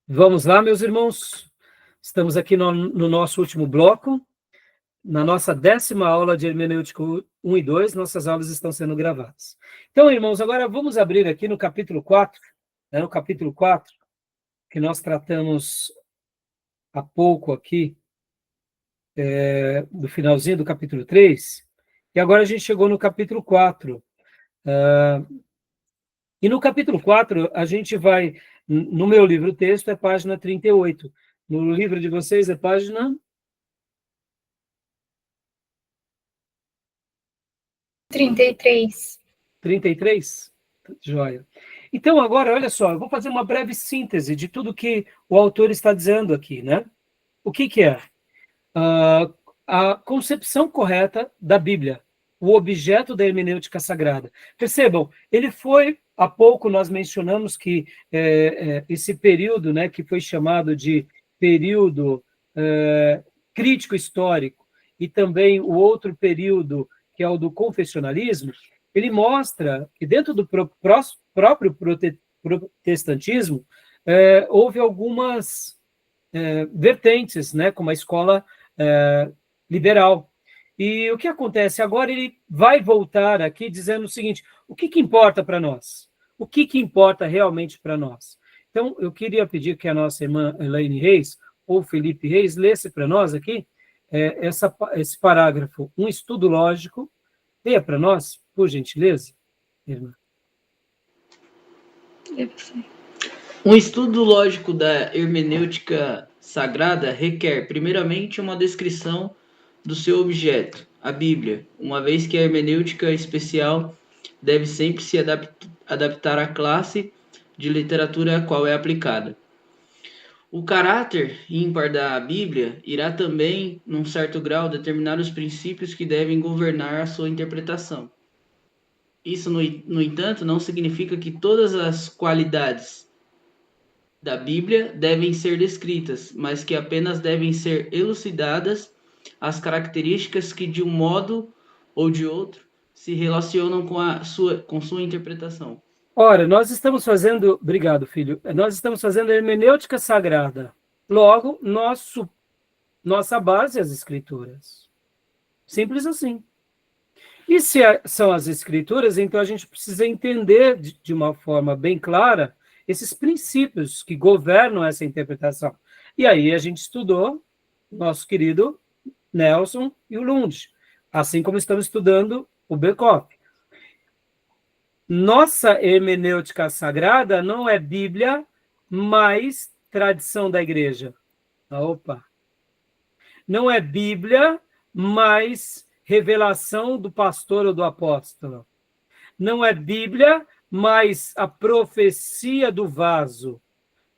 Vamos lá, meus irmãos. Estamos aqui no nosso último bloco. Na nossa 10ª aula de Hermenêutica 1 e 2, nossas aulas estão sendo gravadas. Então, irmãos, agora vamos abrir aqui no capítulo 4, no capítulo 4, que nós tratamos há pouco aqui, do finalzinho do capítulo 3, e agora a gente chegou no capítulo 4. E no capítulo 4, a gente vai, no meu livro texto, é página 38. No livro de vocês é página 33. 33? Joia. Então, agora, olha só, eu vou fazer uma breve síntese de tudo que o autor está dizendo aqui, né? O que é? A concepção correta da Bíblia, o objeto da hermenêutica sagrada. Percebam, ele foi, há pouco nós mencionamos que esse período, né, que foi chamado de período crítico histórico, e também o outro período, que é o do confessionalismo, ele mostra que dentro do próprio protestantismo houve algumas vertentes, né, como a escola liberal. E o que acontece agora? Ele vai voltar aqui dizendo o seguinte: o que importa para nós? O que importa realmente para nós? Então, eu queria pedir que a nossa irmã Elaine Reis, ou Felipe Reis, lesse para nós aqui esse parágrafo, um estudo lógico. Leia para nós, por gentileza, irmã. Um estudo lógico da hermenêutica sagrada requer, primeiramente, uma descrição do seu objeto, a Bíblia, uma vez que a hermenêutica especial deve sempre se adaptar à classe de literatura a qual é aplicada. O caráter ímpar da Bíblia irá também, num certo grau, determinar os princípios que devem governar a sua interpretação. Isso, no entanto, não significa que todas as qualidades da Bíblia devem ser descritas, mas que apenas devem ser elucidadas as características que, de um modo ou de outro, se relacionam com sua interpretação. Ora, nós estamos fazendo... Obrigado, filho. Nós estamos fazendo a hermenêutica sagrada. Logo, nossa base é as Escrituras. Simples assim. E se são as Escrituras, então a gente precisa entender de uma forma bem clara esses princípios que governam essa interpretação. E aí a gente estudou nosso querido Nelson e o Lund, assim como estamos estudando o Berkoff. Nossa hermenêutica sagrada não é Bíblia, mas tradição da igreja. Opa! Não é Bíblia, mas revelação do pastor ou do apóstolo. Não é Bíblia, mas a profecia do vaso.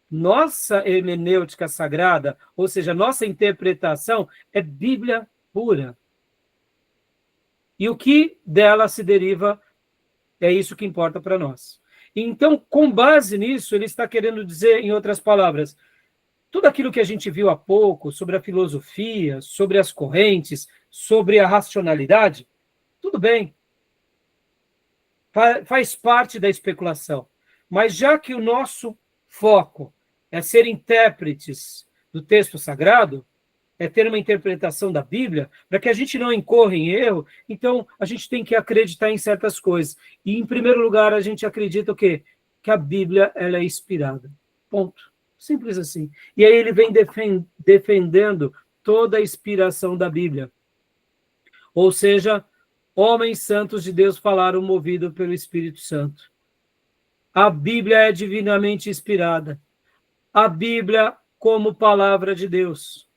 Nossa hermenêutica sagrada, ou seja, nossa interpretação, é Bíblia pura. E o que dela se deriva é isso que importa para nós. Então, com base nisso, ele está querendo dizer, em outras palavras, tudo aquilo que a gente viu há pouco sobre a filosofia, sobre as correntes, sobre a racionalidade, tudo bem. Faz parte da especulação. Mas já que o nosso foco é ser intérpretes do texto sagrado, é ter uma interpretação da Bíblia, para que a gente não incorra em erro, então a gente tem que acreditar em certas coisas. E, em primeiro lugar, a gente acredita o quê? Que a Bíblia ela é inspirada. Ponto. Simples assim. E aí ele vem defendendo toda a inspiração da Bíblia. Ou seja, homens santos de Deus falaram movido pelo Espírito Santo. A Bíblia é divinamente inspirada. A Bíblia como palavra de Deus.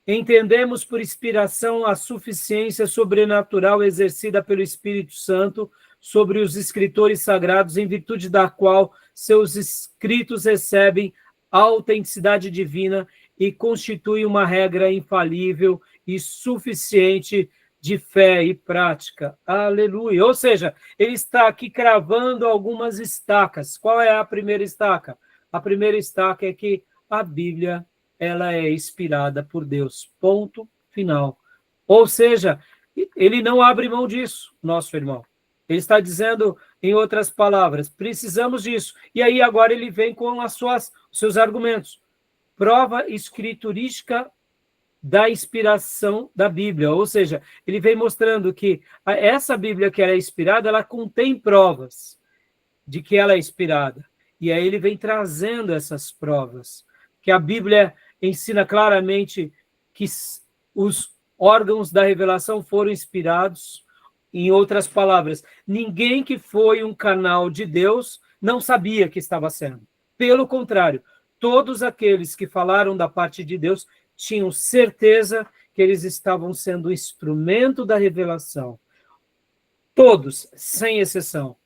Entendemos por inspiração a suficiência sobrenatural exercida pelo Espírito Santo sobre os escritores sagrados, em virtude da qual seus escritos recebem a autenticidade divina e constituem uma regra infalível e suficiente de fé e prática. Aleluia! Ou seja, ele está aqui cravando algumas estacas. Qual é a primeira estaca? A primeira estaca é que a Bíblia ela é inspirada por Deus. Ponto final. Ou seja, ele não abre mão disso, nosso irmão. Ele está dizendo, Em outras palavras, precisamos disso. E aí agora ele vem com os seus argumentos. Prova escriturística da inspiração da Bíblia. Ou seja, ele vem mostrando que essa Bíblia que ela é inspirada, ela contém provas de que ela é inspirada. E aí ele vem trazendo essas provas. Que a Bíblia ensina claramente que os órgãos da revelação foram inspirados. Em outras palavras, ninguém que foi um canal de Deus não sabia que estava sendo. Pelo contrário, todos aqueles que falaram da parte de Deus tinham certeza que eles estavam sendo instrumento da revelação. Todos, sem exceção.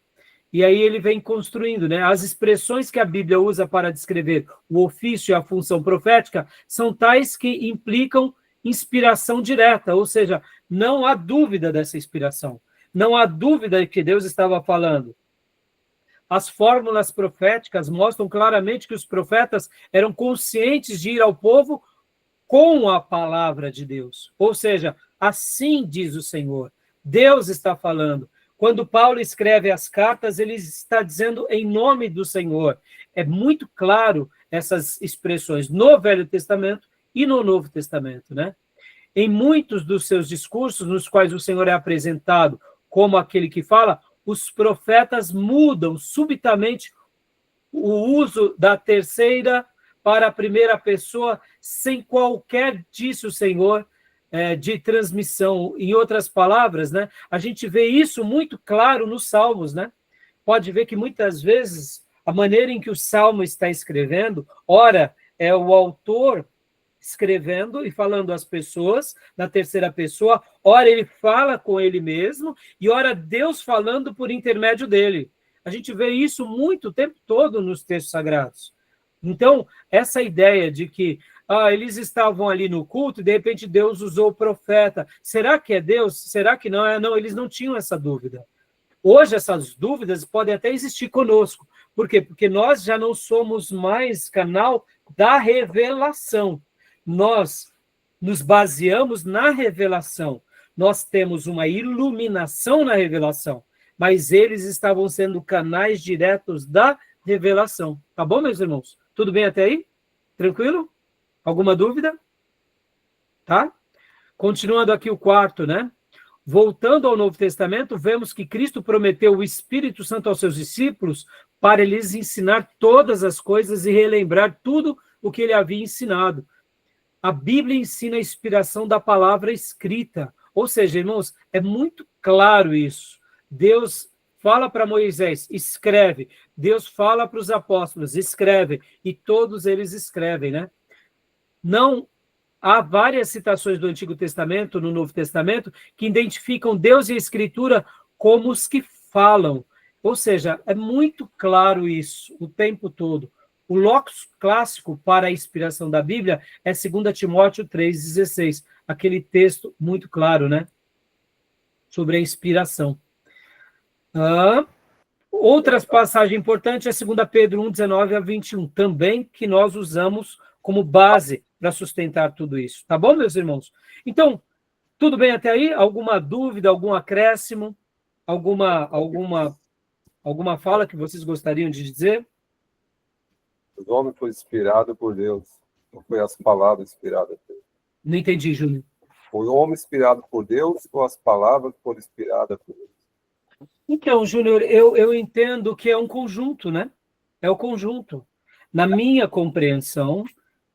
E aí ele vem construindo, né? As expressões que a Bíblia usa para descrever o ofício e a função profética são tais que implicam inspiração direta, ou seja, não há dúvida dessa inspiração. Não há dúvida de que Deus estava falando. As fórmulas proféticas mostram claramente que os profetas eram conscientes de ir ao povo com a palavra de Deus. Ou seja, assim diz o Senhor. Deus está falando. Quando Paulo escreve as cartas, ele está dizendo em nome do Senhor. É muito claro essas expressões no Velho Testamento e no Novo Testamento, né? Em muitos dos seus discursos, nos quais o Senhor é apresentado como aquele que fala, os profetas mudam subitamente o uso da terceira para a primeira pessoa, sem qualquer disso, Senhor, de transmissão. Em outras palavras, né, a gente vê isso muito claro nos Salmos, né? Pode ver que muitas vezes a maneira em que o Salmo está escrevendo, ora é o autor escrevendo e falando às pessoas, na terceira pessoa, ora ele fala com ele mesmo, e ora Deus falando por intermédio dele. A gente vê isso muito o tempo todo nos textos sagrados. Então, essa ideia de que eles estavam ali no culto e de repente Deus usou o profeta, será que é Deus? Será que não é? Não, eles não tinham essa dúvida. Hoje essas dúvidas podem até existir conosco. Por quê? Porque nós já não somos mais canal da revelação. Nós nos baseamos na revelação. Nós temos uma iluminação na revelação, mas eles estavam sendo canais diretos da revelação. Tá bom, meus irmãos? Tudo bem até aí? Tranquilo? Alguma dúvida? Tá? Continuando aqui o quarto, né? Voltando ao Novo Testamento, vemos que Cristo prometeu o Espírito Santo aos seus discípulos para lhes ensinar todas as coisas e relembrar tudo o que ele havia ensinado. A Bíblia ensina a inspiração da palavra escrita. Ou seja, irmãos, é muito claro isso. Deus fala para Moisés, escreve. Deus fala para os apóstolos, escreve. E todos eles escrevem, né? Não há várias citações do Antigo Testamento, no Novo Testamento, que identificam Deus e a Escritura como os que falam. Ou seja, é muito claro isso o tempo todo. O locus clássico para a inspiração da Bíblia é 2 Timóteo 3,16, aquele texto muito claro, né? Sobre a inspiração. Outras passagens importantes é 2 Pedro 1,19 a 21, também que nós usamos como base para sustentar tudo isso. Tá bom, meus irmãos? Então, tudo bem até aí? Alguma dúvida, algum acréscimo? Alguma fala que vocês gostariam de dizer? O homem foi inspirado por Deus, não foi as palavras inspiradas por Deus. Não entendi, Júnior. Foi o homem inspirado por Deus ou as palavras foram inspiradas por Deus? Então, Júnior, eu entendo que é um conjunto, né? É o conjunto. Na minha compreensão,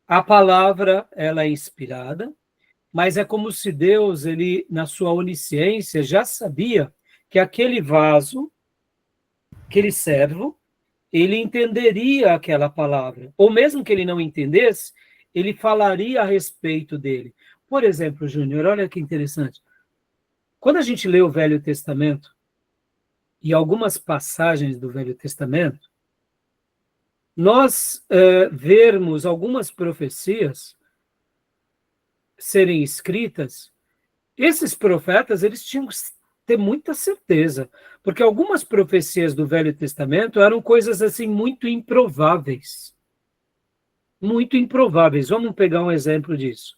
a palavra ela é inspirada, mas é como se Deus, ele, na sua onisciência, já sabia que aquele vaso, aquele servo, ele entenderia aquela palavra. Ou mesmo que ele não entendesse, ele falaria a respeito dele. Por exemplo, Júnior, olha que interessante. Quando a gente lê o Velho Testamento, e algumas passagens do Velho Testamento, nós vermos algumas profecias serem escritas, esses profetas, eles tinham que ter muita certeza, porque algumas profecias do Velho Testamento eram coisas assim muito improváveis. Muito improváveis. Vamos pegar um exemplo disso.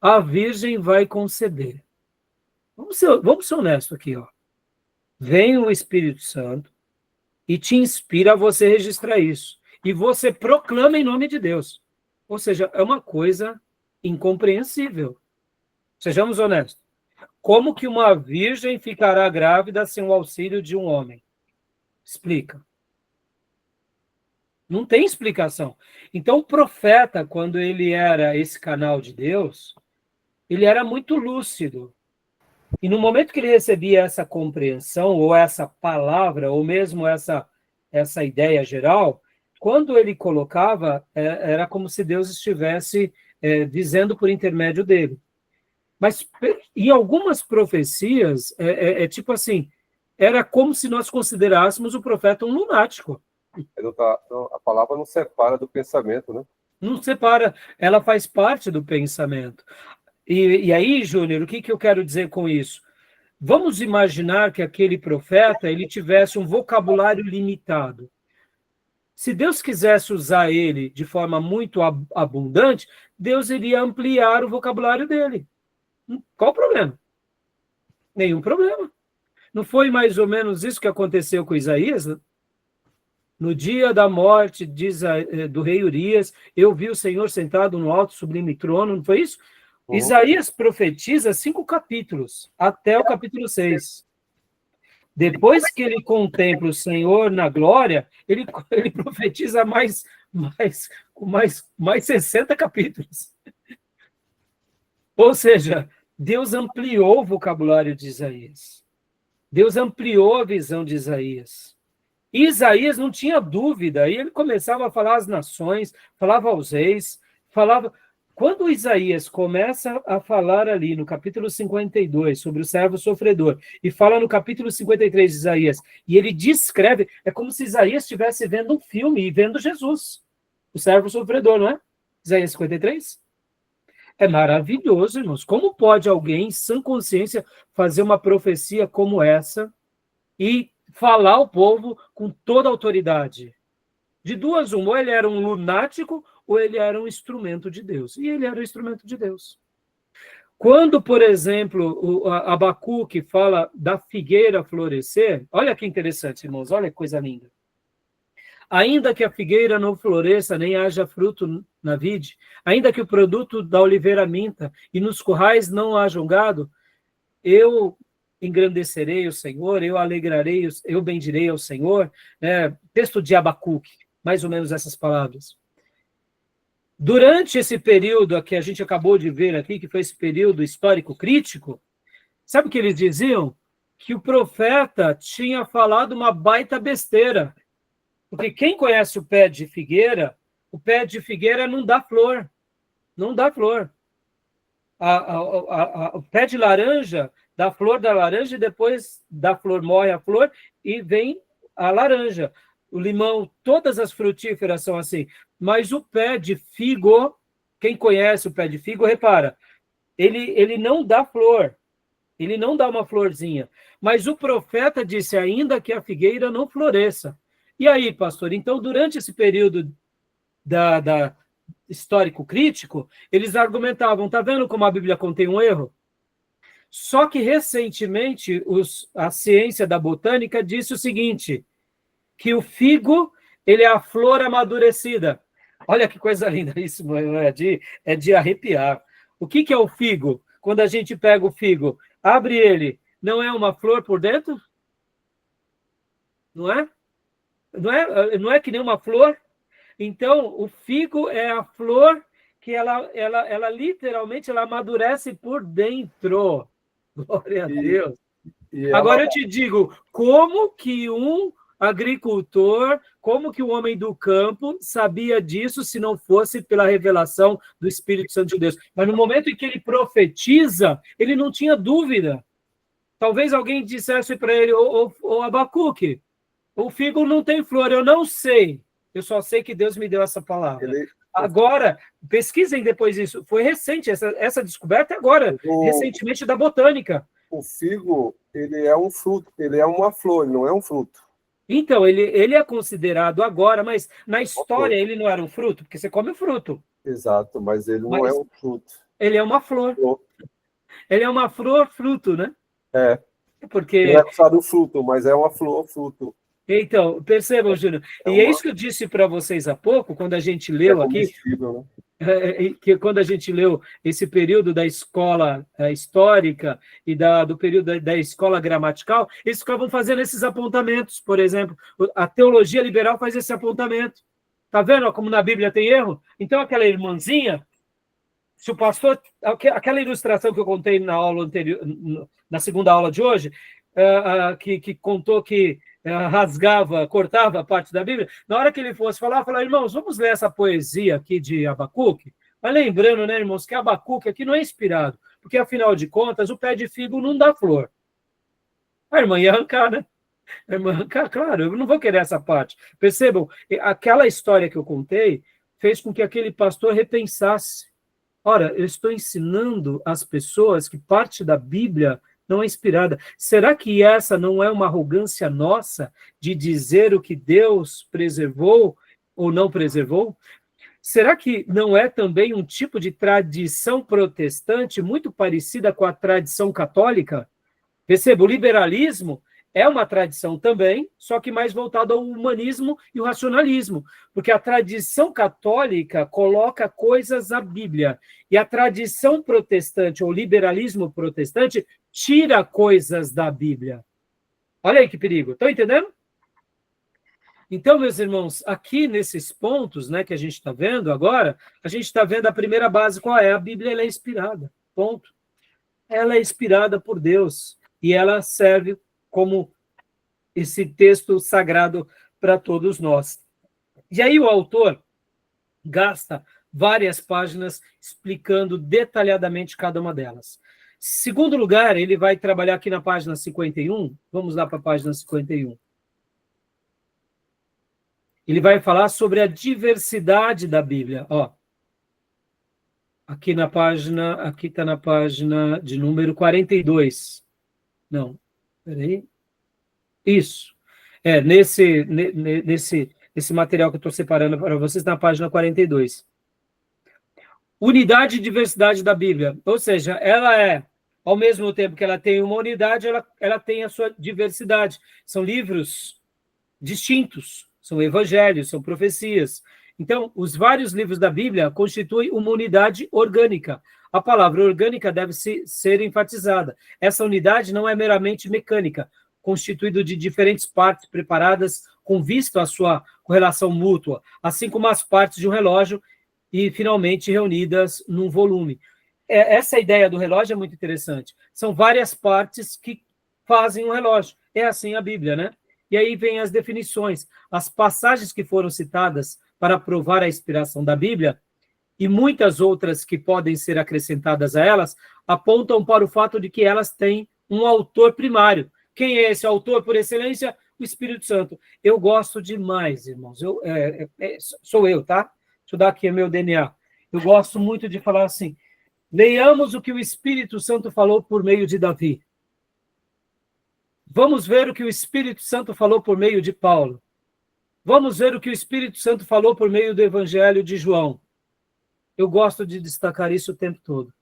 A Virgem vai conceber. Vamos ser honestos aqui, ó. Vem o Espírito Santo, e te inspira a você registrar isso. E você proclama em nome de Deus. Ou seja, é uma coisa incompreensível. Sejamos honestos. Como que uma virgem ficará grávida sem o auxílio de um homem? Explica. Não tem explicação. Então, o profeta, quando ele era esse canal de Deus, ele era muito lúcido. E no momento que ele recebia essa compreensão, ou essa palavra, ou mesmo essa ideia geral, quando ele colocava, era como se Deus estivesse dizendo por intermédio dele. Mas em algumas profecias, tipo assim, era como se nós considerássemos o profeta um lunático. A palavra não separa do pensamento, né? Não separa, ela faz parte do pensamento. E aí, Júnior, o que eu quero dizer com isso? Vamos imaginar que aquele profeta ele tivesse um vocabulário limitado. Se Deus quisesse usar ele de forma muito abundante, Deus iria ampliar o vocabulário dele. Qual o problema? Nenhum problema. Não foi mais ou menos isso que aconteceu com Isaías? Né? No dia da morte do rei Urias, eu vi o Senhor sentado no alto sublime trono, não foi isso? Isaías profetiza 5 capítulos, até o capítulo 6. Depois que ele contempla o Senhor na glória, ele profetiza mais 60 capítulos. Ou seja, Deus ampliou o vocabulário de Isaías. Deus ampliou a visão de Isaías. E Isaías não tinha dúvida, e ele começava a falar às nações, falava aos reis, falava... Quando Isaías começa a falar ali no capítulo 52 sobre o servo sofredor, e fala no capítulo 53 de Isaías, e ele descreve, é como se Isaías estivesse vendo um filme e vendo Jesus, o servo sofredor, não é? Isaías 53? É maravilhoso, irmãos. Como pode alguém, em sã consciência, fazer uma profecia como essa e falar ao povo com toda a autoridade? De duas, uma, ou ele era um lunático, ou ele era um instrumento de Deus. E ele era o instrumento de Deus. Quando, por exemplo, o Abacuque fala da figueira florescer, olha que interessante, irmãos, olha que coisa linda. Ainda que a figueira não floresça, nem haja fruto na vide, ainda que o produto da oliveira minta, e nos currais não haja gado, eu engrandecerei o Senhor, eu alegrarei, eu bendirei ao Senhor. Texto de Abacuque, mais ou menos essas palavras. Durante esse período que a gente acabou de ver aqui, que foi esse período histórico crítico, sabe o que eles diziam? Que o profeta tinha falado uma baita besteira. Porque quem conhece o pé de figueira não dá flor. Não dá flor. O pé de laranja dá flor da laranja e depois da flor morre a flor e vem a laranja. O limão, todas as frutíferas são assim. Mas o pé de figo, quem conhece o pé de figo, repara, ele não dá flor, ele não dá uma florzinha. Mas o profeta disse, ainda que a figueira não floresça. E aí, pastor, então, durante esse período da histórico crítico, eles argumentavam, tá vendo como a Bíblia contém um erro? Só que, recentemente, a ciência da botânica disse o seguinte, que o figo, ele é a flor amadurecida. Olha que coisa linda isso, é de arrepiar. O que é o figo? Quando a gente pega o figo, abre ele, não é uma flor por dentro? Não é? Não é que nem uma flor? Então, o figo é a flor que ela literalmente ela amadurece por dentro. Glória a Deus. Agora eu te digo, como que um agricultor, como que o homem do campo sabia disso se não fosse pela revelação do Espírito Santo de Deus? Mas no momento em que ele profetiza, ele não tinha dúvida. Talvez alguém dissesse para ele, ô Abacuque, o figo não tem flor, eu não sei. Eu só sei que Deus me deu essa palavra. Agora, pesquisem depois isso. Foi recente, essa descoberta é agora, recentemente da botânica. O figo, ele é um fruto, ele é uma flor, ele não é um fruto. Então, ele é considerado agora, mas na história ele não era um fruto, porque você come o fruto. Exato, mas ele não é um fruto. Ele é uma flor. Ele é uma flor, fruto, né? É. Porque... Não é só do fruto, mas é uma flor, fruto. Então, percebam, Júnior. E é isso que eu disse para vocês há pouco, quando a gente leu aqui, Né? que quando a gente leu esse período da escola histórica e do período da escola gramatical, eles ficavam fazendo esses apontamentos. Por exemplo, a teologia liberal faz esse apontamento. Está vendo como na Bíblia tem erro? Então, aquela irmãzinha, se o pastor... Aquela ilustração que eu contei na aula anterior, na segunda aula de hoje, que contou que rasgava, cortava a parte da Bíblia, na hora que ele fosse falar, irmãos, vamos ler essa poesia aqui de Abacuque? Mas lembrando, né, irmãos, que Abacuque aqui não é inspirado, porque, afinal de contas, o pé de figo não dá flor. A irmã ia arrancar, né? A irmã ia arrancar, claro, eu não vou querer essa parte. Percebam, aquela história que eu contei fez com que aquele pastor repensasse. Ora, eu estou ensinando às pessoas que parte da Bíblia não é inspirada. Será que essa não é uma arrogância nossa de dizer o que Deus preservou ou não preservou? Será que não é também um tipo de tradição protestante muito parecida com a tradição católica? Perceba, o liberalismo é uma tradição também, só que mais voltada ao humanismo e o racionalismo, porque a tradição católica coloca coisas à Bíblia, e a tradição protestante, ou liberalismo protestante, tira coisas da Bíblia. Olha aí que perigo, estão entendendo? Então, meus irmãos, aqui nesses pontos, né, que a gente está vendo agora, a gente está vendo a primeira base, qual é? A Bíblia ela é inspirada, ponto. Ela é inspirada por Deus, e ela serve como esse texto sagrado para todos nós. E aí o autor gasta várias páginas explicando detalhadamente cada uma delas. Segundo lugar, ele vai trabalhar aqui na página 51, vamos lá para a página 51. Ele vai falar sobre a diversidade da Bíblia. Ó, aqui está na página de número 42. Não, peraí. Isso. Nesse material que eu estou separando para vocês, na página 42. Unidade e diversidade da Bíblia. Ou seja, ela é, ao mesmo tempo que ela tem uma unidade, ela tem a sua diversidade. São livros distintos, são evangelhos, são profecias. Então, os vários livros da Bíblia constituem uma unidade orgânica. A palavra orgânica deve ser enfatizada. Essa unidade não é meramente mecânica, constituído de diferentes partes preparadas com vista à sua correlação mútua, assim como as partes de um relógio e, finalmente, reunidas num volume. Essa ideia do relógio é muito interessante. São várias partes que fazem um relógio. É assim a Bíblia, né? E aí vem as definições. As passagens que foram citadas para provar a inspiração da Bíblia e muitas outras que podem ser acrescentadas a elas apontam para o fato de que elas têm um autor primário. Quem é esse autor por excelência? O Espírito Santo. Eu gosto demais, irmãos. Sou eu, tá? Deixa eu dar aqui o meu DNA. Eu gosto muito de falar assim, leiamos o que o Espírito Santo falou por meio de Davi. Vamos ver o que o Espírito Santo falou por meio de Paulo. Vamos ver o que o Espírito Santo falou por meio do Evangelho de João. Eu gosto de destacar isso o tempo todo.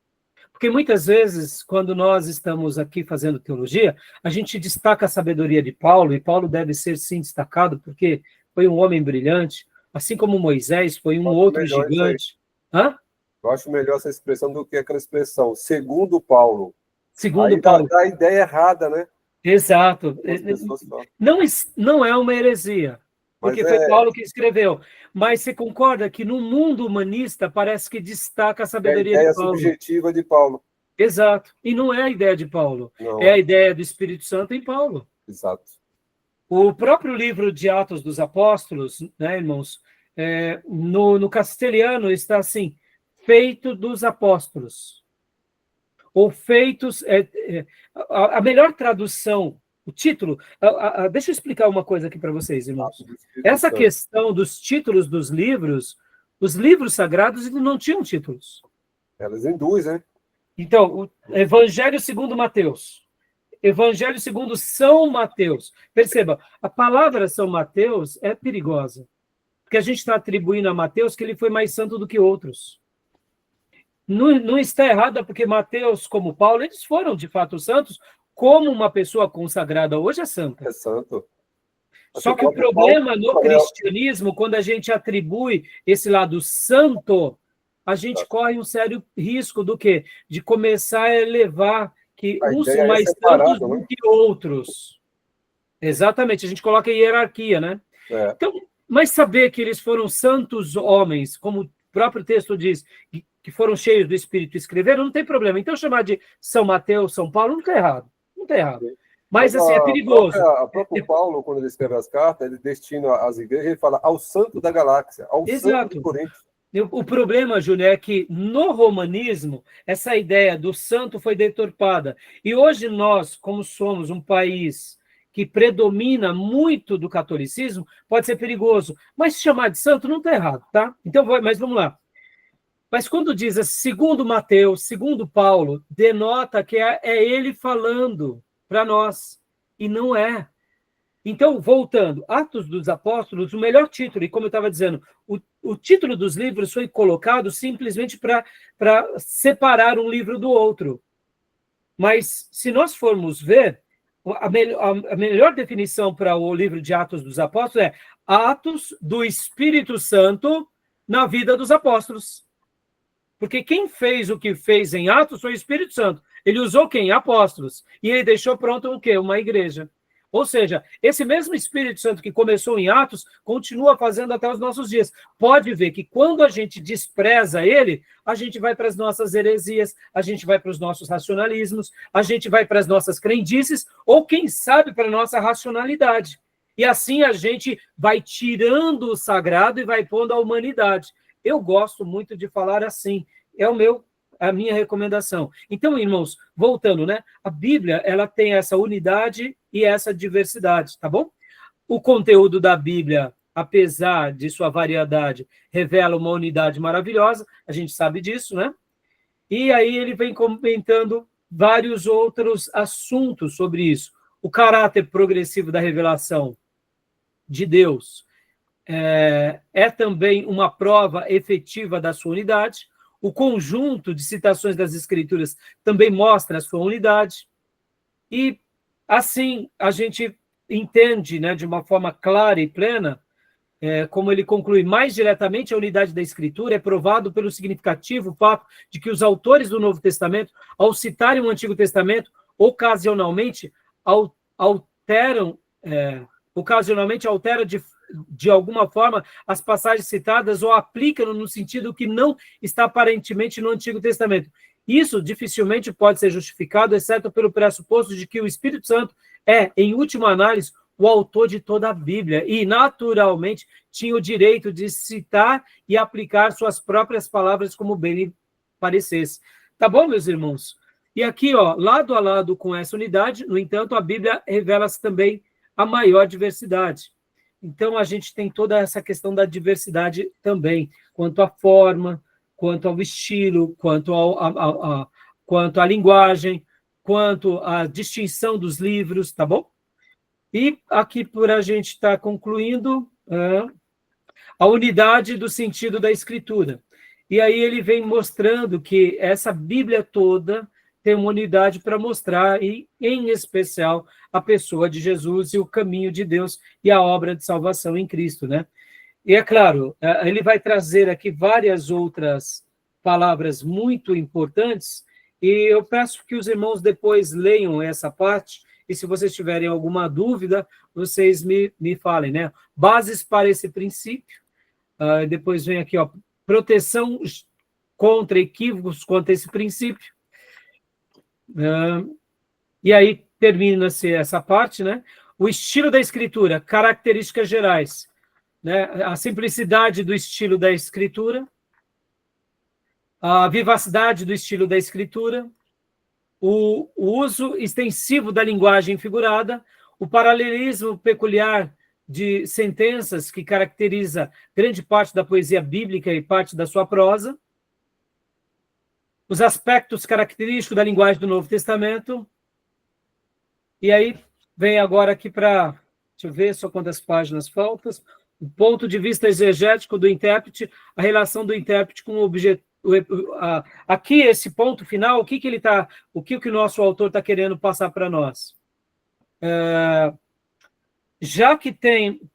Porque muitas vezes, quando nós estamos aqui fazendo teologia, a gente destaca a sabedoria de Paulo, e Paulo deve ser, sim, destacado, porque foi um homem brilhante, assim como Moisés foi um outro gigante. Hã? Eu acho melhor essa expressão do que aquela expressão, segundo Paulo. Segundo aí Paulo. Dá a ideia errada, né? Exato. Não é uma heresia, porque foi Paulo que escreveu. Mas você concorda que no mundo humanista parece que destaca a sabedoria de Paulo. É a ideia subjetiva de Paulo. Exato. E não é a ideia de Paulo. Não. É a ideia do Espírito Santo em Paulo. Exato. O próprio livro de Atos dos Apóstolos, né, irmãos, no castelhano está assim, feito dos apóstolos. Ou feitos... a melhor tradução, o título... deixa eu explicar uma coisa aqui para vocês, irmãos. Essa questão dos títulos dos livros, os livros sagrados não tinham títulos. Elas induzem, né? Então, o Evangelho segundo Mateus, Evangelho segundo São Mateus. Perceba, a palavra São Mateus é perigosa, porque a gente está atribuindo a Mateus que ele foi mais santo do que outros. Não está errado, porque Mateus, como Paulo, eles foram, de fato, santos, como uma pessoa consagrada hoje é santa. É santo. Só que o problema no cristianismo, quando a gente atribui esse lado santo, a gente corre um sério risco do quê? De começar a elevar que uns são mais santos do que outros. Exatamente, a gente coloca hierarquia, né? Então, mas saber que eles foram santos homens, como o próprio texto diz, que foram cheios do Espírito e escreveram, não tem problema. Então, chamar de São Mateus, São Paulo, não está errado. Não está errado. Mas, assim, é perigoso. O próprio Paulo, quando ele escreve as cartas, ele destina às igrejas, ele fala ao santo da galáxia, ao santo de Corinto. O problema, Júnior, é que no romanismo, essa ideia do santo foi deturpada. E hoje nós, como somos um país que predomina muito do catolicismo, pode ser perigoso. Mas chamar de santo não está errado, tá? Então, mas vamos lá. Mas quando diz segundo Mateus, segundo Paulo, denota que é ele falando para nós, e não é. Então, voltando, Atos dos Apóstolos, o melhor título, e como eu estava dizendo, o título dos livros foi colocado simplesmente para separar um livro do outro. Mas, se nós formos ver, a melhor definição para o livro de Atos dos Apóstolos é Atos do Espírito Santo na vida dos apóstolos. Porque quem fez o que fez em Atos foi o Espírito Santo. Ele usou quem? Apóstolos. E ele deixou pronto o quê? Uma igreja. Ou seja, esse mesmo Espírito Santo que começou em Atos, continua fazendo até os nossos dias. Pode ver que quando a gente despreza ele, a gente vai para as nossas heresias, a gente vai para os nossos racionalismos, a gente vai para as nossas crendices, ou quem sabe para a nossa racionalidade. E assim a gente vai tirando o sagrado e vai pondo a humanidade. Eu gosto muito de falar assim. É a minha recomendação. Então, irmãos, voltando, né? A Bíblia, ela tem essa unidade e essa diversidade, tá bom? O conteúdo da Bíblia, apesar de sua variedade, revela uma unidade maravilhosa, a gente sabe disso, né? E aí ele vem comentando vários outros assuntos sobre isso. O caráter progressivo da revelação de Deus é também uma prova efetiva da sua unidade. O conjunto de citações das Escrituras também mostra a sua unidade. E, assim, a gente entende, né, de uma forma clara e plena, como ele conclui mais diretamente, a unidade da Escritura é provado pelo significativo fato de que os autores do Novo Testamento, ao citarem o Antigo Testamento, ocasionalmente alteram de alguma forma as passagens citadas ou aplicam no sentido que não está aparentemente no Antigo Testamento. Isso dificilmente pode ser justificado, exceto pelo pressuposto de que o Espírito Santo é, em última análise, o autor de toda a Bíblia e, naturalmente, tinha o direito de citar e aplicar suas próprias palavras como bem lhe parecesse. Tá bom, meus irmãos? E aqui, lado a lado com essa unidade, no entanto, a Bíblia revela-se também a maior diversidade. Então, a gente tem toda essa questão da diversidade também, quanto à forma, quanto ao estilo, quanto à linguagem, quanto à distinção dos livros, tá bom? E aqui, por a gente estar concluindo, a unidade do sentido da Escritura. E aí ele vem mostrando que essa Bíblia toda tem uma unidade para mostrar, e em especial, a pessoa de Jesus e o caminho de Deus e a obra de salvação em Cristo, né? E é claro, ele vai trazer aqui várias outras palavras muito importantes, e eu peço que os irmãos depois leiam essa parte, e se vocês tiverem alguma dúvida, vocês me falem, né? Bases para esse princípio, depois vem aqui, proteção contra equívocos quanto a esse princípio, e aí termina-se essa parte, né? O estilo da escritura, características gerais, né? A simplicidade do estilo da escritura, a vivacidade do estilo da escritura, o uso extensivo da linguagem figurada, o paralelismo peculiar de sentenças que caracteriza grande parte da poesia bíblica e parte da sua prosa, os aspectos característicos da linguagem do Novo Testamento. E aí, vem agora aqui para... Deixa eu ver só quantas páginas faltam. O ponto de vista exegético do intérprete, a relação do intérprete com o objeto. Aqui, esse ponto final, o que o nosso autor está querendo passar para nós? já que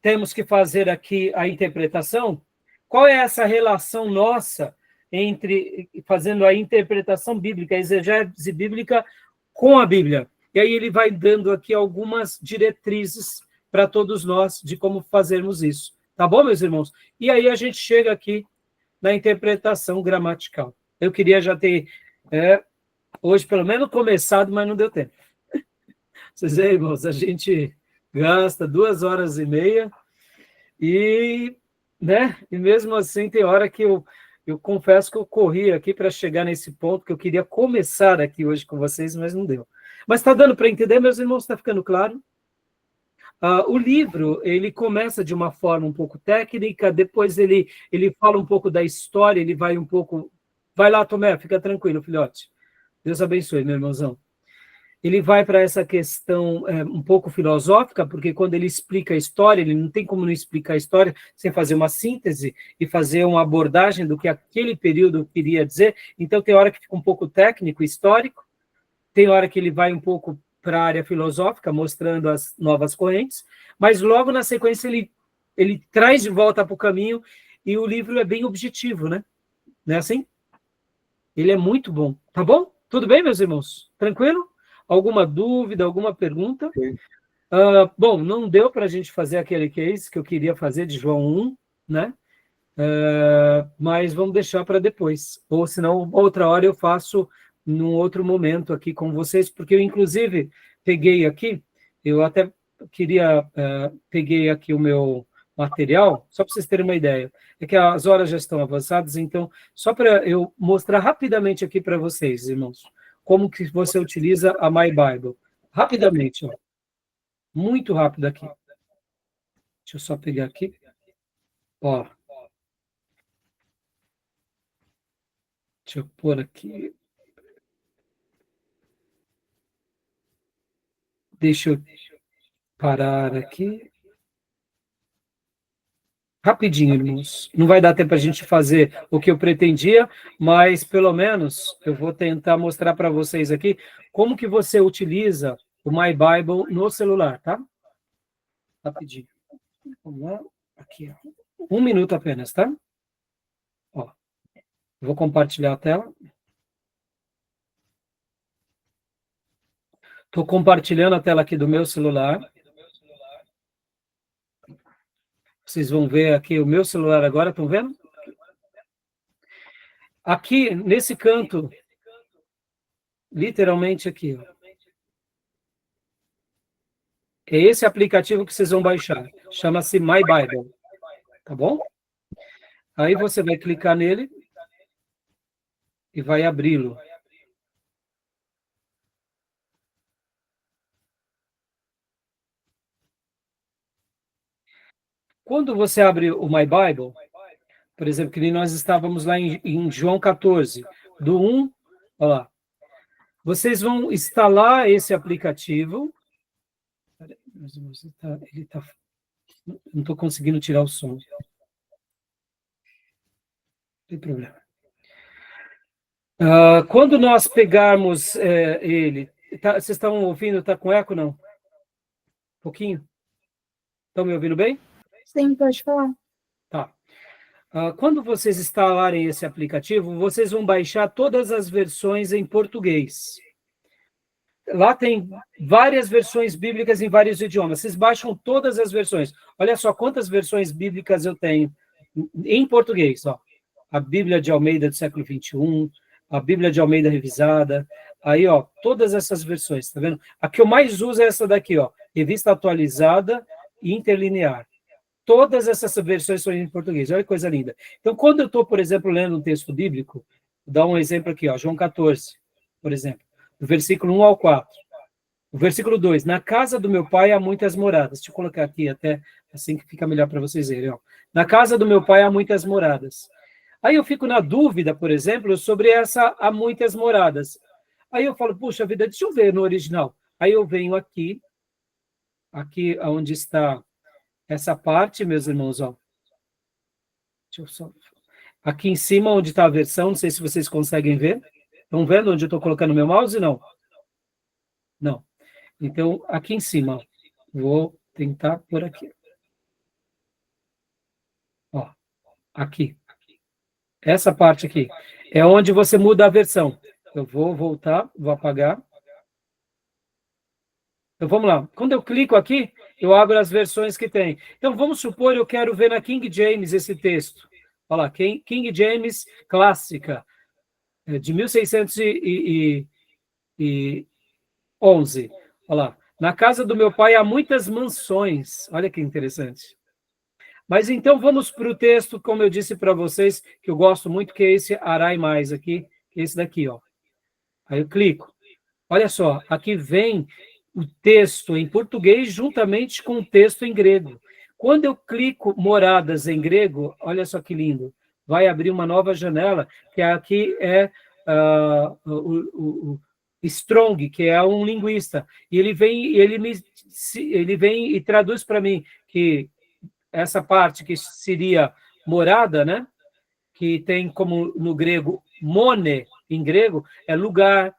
temos que fazer aqui a interpretação, qual é essa relação nossa entre fazendo a interpretação bíblica, a exegese bíblica com a Bíblia? E aí ele vai dando aqui algumas diretrizes para todos nós de como fazermos isso. Tá bom, meus irmãos? E aí a gente chega aqui na interpretação gramatical. Eu queria já ter, hoje, pelo menos, começado, mas não deu tempo. Vocês veem, irmãos, a gente gasta 2h30 e, né? E mesmo assim tem hora que eu confesso que eu corri aqui para chegar nesse ponto que eu queria começar aqui hoje com vocês, mas não deu. Mas está dando para entender, meus irmãos? Está ficando claro? O livro, ele começa de uma forma um pouco técnica, depois ele fala um pouco da história, ele vai um pouco... Vai lá, Tomé, fica tranquilo, filhote. Deus abençoe, meu irmãozão. Ele vai para essa questão um pouco filosófica, porque quando ele explica a história, ele não tem como não explicar a história sem fazer uma síntese e fazer uma abordagem do que aquele período queria dizer. Então, tem hora que fica um pouco técnico, histórico, tem hora que ele vai um pouco para a área filosófica, mostrando as novas correntes, mas logo na sequência ele traz de volta para o caminho, e o livro é bem objetivo, né? Não é assim? Ele é muito bom. Tá bom? Tudo bem, meus irmãos? Tranquilo? Alguma dúvida, alguma pergunta? Bom, não deu para a gente fazer aquele case que eu queria fazer de João 1, né? Mas vamos deixar para depois. Ou senão, outra hora eu faço num outro momento aqui com vocês, porque eu, inclusive, peguei aqui, eu até queria, peguei aqui o meu material, só para vocês terem uma ideia. É que as horas já estão avançadas, então, só para eu mostrar rapidamente aqui para vocês, irmãos, como que você utiliza a My Bible. Rapidamente, ó. Muito rápido aqui. Deixa eu só pegar aqui. Ó. Deixa eu pôr aqui. Deixa eu parar aqui. Rapidinho, irmãos. Não vai dar tempo para a gente fazer o que eu pretendia, mas pelo menos eu vou tentar mostrar para vocês aqui como que você utiliza o My Bible no celular, tá? Rapidinho. Vamos lá. Aqui, ó. 1 minuto apenas, tá? Ó. Vou compartilhar a tela. Estou compartilhando a tela aqui do meu celular. Vocês vão ver aqui o meu celular agora, estão vendo? Aqui, nesse canto, literalmente aqui, ó. É esse aplicativo que vocês vão baixar. Chama-se My Bible. Tá bom? Aí você vai clicar nele e vai abri-lo. Quando você abre o My Bible, por exemplo, que nem nós estávamos lá em João 14, do 1, olha lá. Vocês vão instalar esse aplicativo. Não estou conseguindo tirar o som. Não tem problema. Quando nós pegarmos ele... vocês estão ouvindo? Está com eco, não? Um pouquinho? Estão me ouvindo bem? Sim, pode falar. Tá. Quando vocês instalarem esse aplicativo, vocês vão baixar todas as versões em português. Lá tem várias versões bíblicas em vários idiomas. Vocês baixam todas as versões. Olha só quantas versões bíblicas eu tenho em português. Ó. A Bíblia de Almeida do século XXI, a Bíblia de Almeida revisada. Aí, ó, todas essas versões, tá vendo? A que eu mais uso é essa daqui, ó. Revista atualizada e interlinear. Todas essas versões são em português. Olha que coisa linda. Então, quando eu estou, por exemplo, lendo um texto bíblico, vou dar um exemplo aqui, ó, João 14, por exemplo, do versículo 1 ao 4. O versículo 2, na casa do meu pai há muitas moradas. Deixa eu colocar aqui até assim que fica melhor para vocês verem. Ó. Na casa do meu pai há muitas moradas. Aí eu fico na dúvida, por exemplo, sobre essa há muitas moradas. Aí eu falo, puxa vida, deixa eu ver no original. Aí eu venho aqui onde está essa parte, meus irmãos, ó. Deixa eu só... Aqui em cima, onde está a versão, não sei se vocês conseguem ver. Estão vendo onde eu estou colocando o meu mouse? Não. Não. Então, aqui em cima, ó, vou tentar por aqui. Ó, aqui. Essa parte aqui é onde você muda a versão. Eu vou voltar, vou apagar. Então, vamos lá. Quando eu clico aqui, eu abro as versões que tem. Então, vamos supor, eu quero ver na King James esse texto. Olha lá, King James clássica, de 1611. Olha lá. Na casa do meu pai há muitas mansões. Olha que interessante. Mas então vamos para o texto, como eu disse para vocês, que eu gosto muito, que é esse Arai Mais aqui, que é esse daqui, ó. Aí eu clico. Olha só, aqui vem o texto em português juntamente com o texto em grego. Quando eu clico moradas em grego, olha só que lindo, vai abrir uma nova janela, que aqui é o Strong, que é um linguista, e ele vem e traduz para mim que essa parte que seria morada, né? Que tem como no grego mone, em grego, é lugar,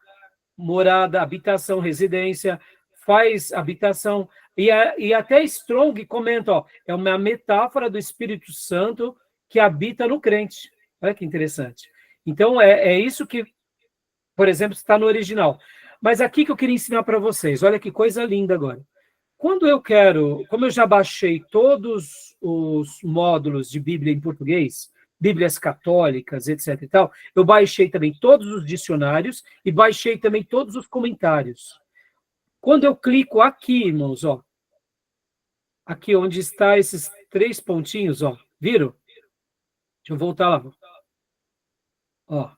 morada, habitação, residência, faz habitação. E até Strong comenta, ó, é uma metáfora do Espírito Santo que habita no crente. Olha que interessante. Então, é isso que, por exemplo, está no original. Mas aqui que eu queria ensinar para vocês, olha que coisa linda agora. Quando eu quero, como eu já baixei todos os módulos de Bíblia em português, Bíblias católicas, etc. e tal, eu baixei também todos os dicionários e baixei também todos os comentários. Quando eu clico aqui, irmãos, ó, aqui onde está esses 3 pontinhos, ó, viram? Deixa eu voltar lá. Ó.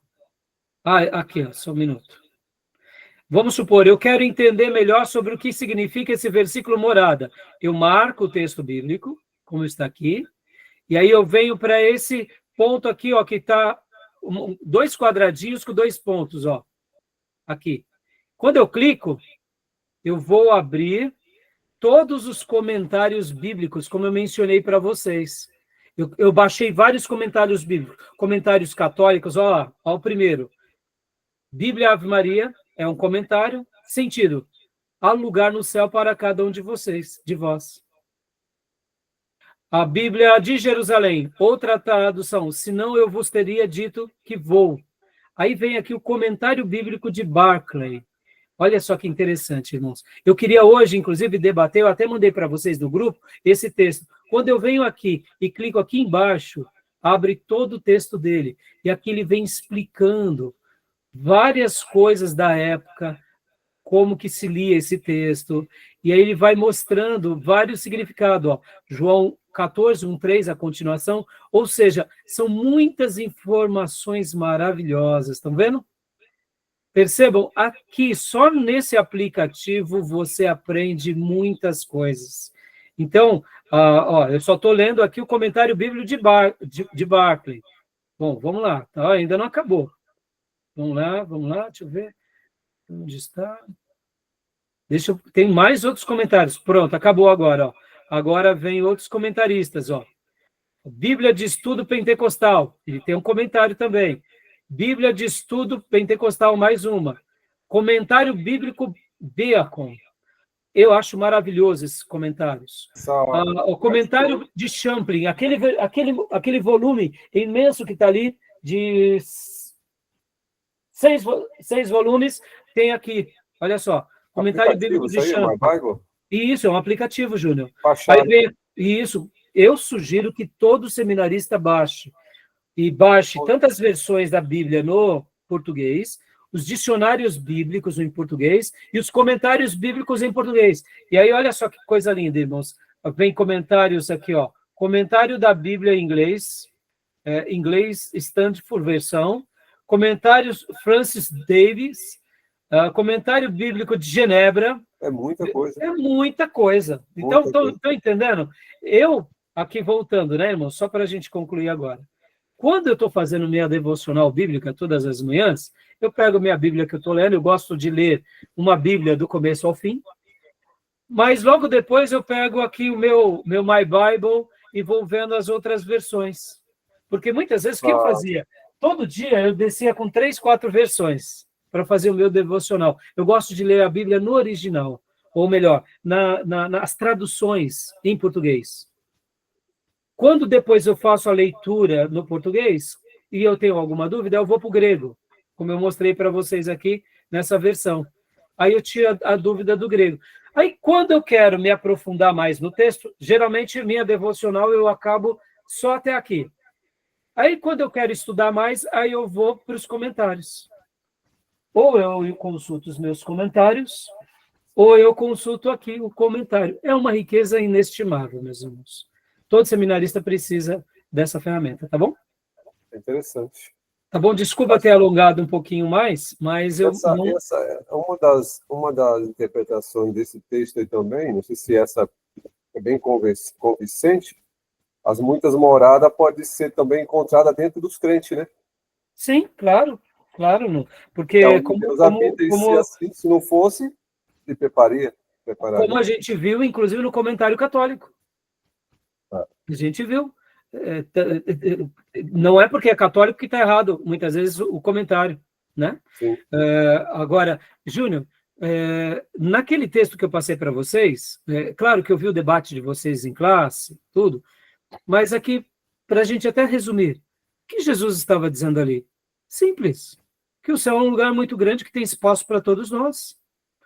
Aqui, ó, só um minuto. Vamos supor, eu quero entender melhor sobre o que significa esse versículo morada. Eu marco o texto bíblico, como está aqui, e aí eu venho para esse ponto aqui, ó, que está 2 quadradinhos com 2 pontos, ó, aqui. Quando eu clico, eu vou abrir todos os comentários bíblicos, como eu mencionei para vocês. Eu baixei vários comentários bíblicos, comentários católicos, ó o primeiro. Bíblia Ave Maria é um comentário, sentido, há lugar no céu para cada um de vocês, de vós. A Bíblia de Jerusalém, outra tradução, senão eu vos teria dito que vou. Aí vem aqui o comentário bíblico de Barclay. Olha só que interessante, irmãos. Eu queria hoje, inclusive, debater, eu até mandei para vocês do grupo, esse texto. Quando eu venho aqui e clico aqui embaixo, abre todo o texto dele. E aqui ele vem explicando várias coisas da época, como que se lia esse texto. E aí ele vai mostrando vários significados. Ó. João 14, 1:3, a continuação. Ou seja, são muitas informações maravilhosas. Estão vendo? Percebam, aqui, só nesse aplicativo, você aprende muitas coisas. Então, ó, eu só estou lendo aqui o comentário bíblico de Barclay. Bom, vamos lá, tá? Ainda não acabou. Vamos lá, deixa eu ver. Onde está? Tem mais outros comentários. Pronto, acabou agora, ó. Agora vem outros comentaristas, ó. Bíblia de Estudo Pentecostal. Ele tem um comentário também. Bíblia de Estudo Pentecostal, mais uma. Comentário Bíblico Beacon. Eu acho maravilhoso esses comentários. O comentário de Champlin, aquele volume imenso que está ali, de 6 volumes, tem aqui, olha só, comentário bíblico de Champlin. Isso, é um aplicativo, Júnior. Isso, eu sugiro que todo seminarista baixe. E baixe tantas versões da Bíblia no português, os dicionários bíblicos em português e os comentários bíblicos em português. E aí, olha só que coisa linda, irmãos. Vem comentários aqui, ó. Comentário da Bíblia em inglês, inglês Stanford versão. Comentários Francis Davis. Comentário bíblico de Genebra. É muita coisa. É muita coisa. Então, estão entendendo? Eu, aqui voltando, né, irmão? Só para a gente concluir agora. Quando eu estou fazendo minha devocional bíblica todas as manhãs, eu pego minha Bíblia que eu estou lendo, eu gosto de ler uma Bíblia do começo ao fim, mas logo depois eu pego aqui o meu My Bible e vou vendo as outras versões. Porque muitas vezes o que eu fazia? Todo dia eu descia com 3, 4 versões para fazer o meu devocional. Eu gosto de ler a Bíblia no original. ou melhor, nas traduções em português. Quando depois eu faço a leitura no português e eu tenho alguma dúvida, eu vou para o grego, como eu mostrei para vocês aqui nessa versão. Aí eu tiro a dúvida do grego. Aí, quando eu quero me aprofundar mais no texto, geralmente minha devocional eu acabo só até aqui. Aí, quando eu quero estudar mais, aí eu vou para os comentários. Ou eu consulto os meus comentários, ou eu consulto aqui o comentário. É uma riqueza inestimável, meus irmãos. Todo seminarista precisa dessa ferramenta, tá bom? É interessante. Tá bom? Desculpa ter alongado um pouquinho mais, mas eu Essa é uma das interpretações desse texto aí também, não sei se essa é bem convincente, as muitas moradas pode ser também encontrada dentro dos crentes, né? Sim, claro, porque então, Deus habita em si assim, se não fosse, se prepararia. Como a gente viu, inclusive, no comentário católico. A gente viu. Não é porque é católico que está errado, muitas vezes, o comentário, né? Agora, Júnior, naquele texto que eu passei para vocês, claro que eu vi o debate de vocês em classe, tudo, mas aqui, para a gente até resumir, o que Jesus estava dizendo ali? Simples, que o céu é um lugar muito grande que tem espaço para todos nós.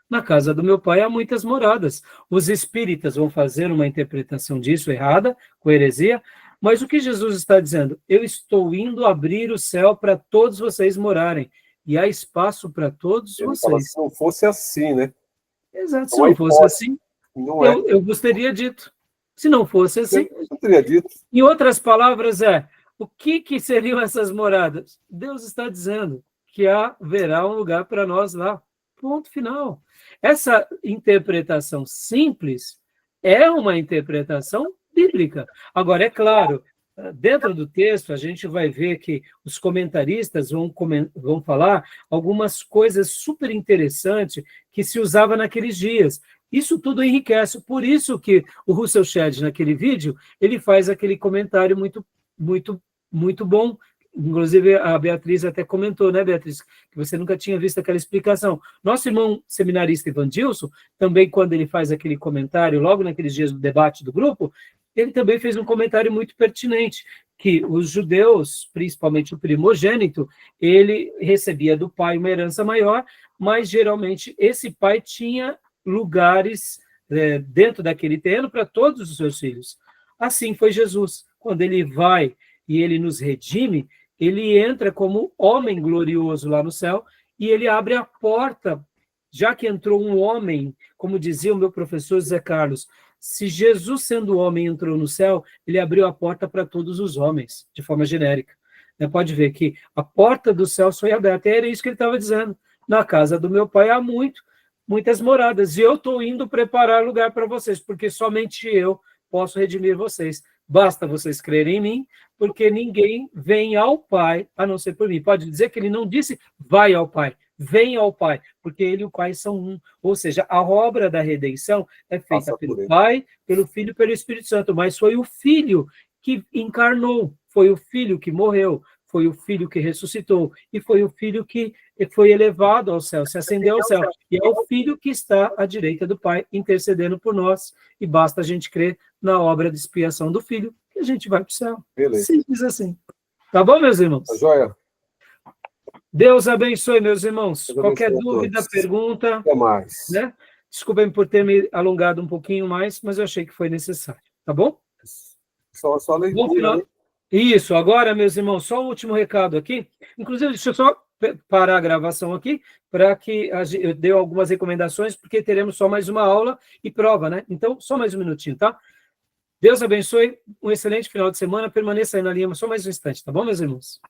Na casa do meu pai há muitas moradas. Os espíritas vão fazer uma interpretação disso errada, com heresia, mas o que Jesus está dizendo? Eu estou indo abrir o céu para todos vocês morarem, e há espaço para todos vocês. Fala, se não fosse assim, né? Exato, se não fosse assim, eu vos teria dito. Se não fosse assim, eu teria dito. Em outras palavras, o que seriam essas moradas? Deus está dizendo que haverá um lugar para nós lá. Ponto final. Essa interpretação simples é uma interpretação bíblica. Agora, é claro, dentro do texto, a gente vai ver que os comentaristas vão falar algumas coisas super interessantes que se usava naqueles dias. Isso tudo enriquece. Por isso que o Russell Shedd, naquele vídeo, ele faz aquele comentário muito, muito, muito bom. Inclusive, a Beatriz até comentou, né, Beatriz, que você nunca tinha visto aquela explicação. Nosso irmão seminarista Evandilson, também quando ele faz aquele comentário, logo naqueles dias do debate do grupo, ele também fez um comentário muito pertinente, que os judeus, principalmente o primogênito, ele recebia do pai uma herança maior, mas geralmente esse pai tinha lugares dentro daquele terreno para todos os seus filhos. Assim foi Jesus. Quando ele vai e ele nos redime, ele entra como homem glorioso lá no céu e ele abre a porta, já que entrou um homem, como dizia o meu professor Zé Carlos, se Jesus, sendo homem, entrou no céu, ele abriu a porta para todos os homens, de forma genérica. Pode ver que a porta do céu foi aberta, era isso que ele estava dizendo. Na casa do meu pai há muitas moradas, e eu estou indo preparar lugar para vocês, porque somente eu posso redimir vocês. Basta vocês crerem em mim, porque ninguém vem ao Pai a não ser por mim. Pode dizer que ele não disse vai ao Pai, vem ao Pai, porque ele e o Pai são um. Ou seja, a obra da redenção é feita pelo Pai, pelo Filho e pelo Espírito Santo, mas foi o Filho que encarnou, foi o Filho que morreu, foi o Filho que ressuscitou, e foi o Filho que foi elevado ao céu, se ascendeu ao céu. E é o Filho que está à direita do Pai, intercedendo por nós, e basta a gente crer na obra de expiação do Filho, que a gente vai para o céu. Beleza. Simples assim. Tá bom, meus irmãos? Tá joia? Deus abençoe, meus irmãos. Qualquer dúvida, pergunta... Até mais. Né? Desculpem por ter me alongado um pouquinho mais, mas eu achei que foi necessário. Tá bom? Só leitura, né? Isso, agora, meus irmãos, só um último recado aqui. Inclusive, deixa eu só parar a gravação aqui, para que eu dê algumas recomendações, porque teremos só mais uma aula e prova, né? Então, só mais um minutinho, tá? Deus abençoe, um excelente final de semana, permaneça aí na linha, só mais um instante, tá bom, meus irmãos?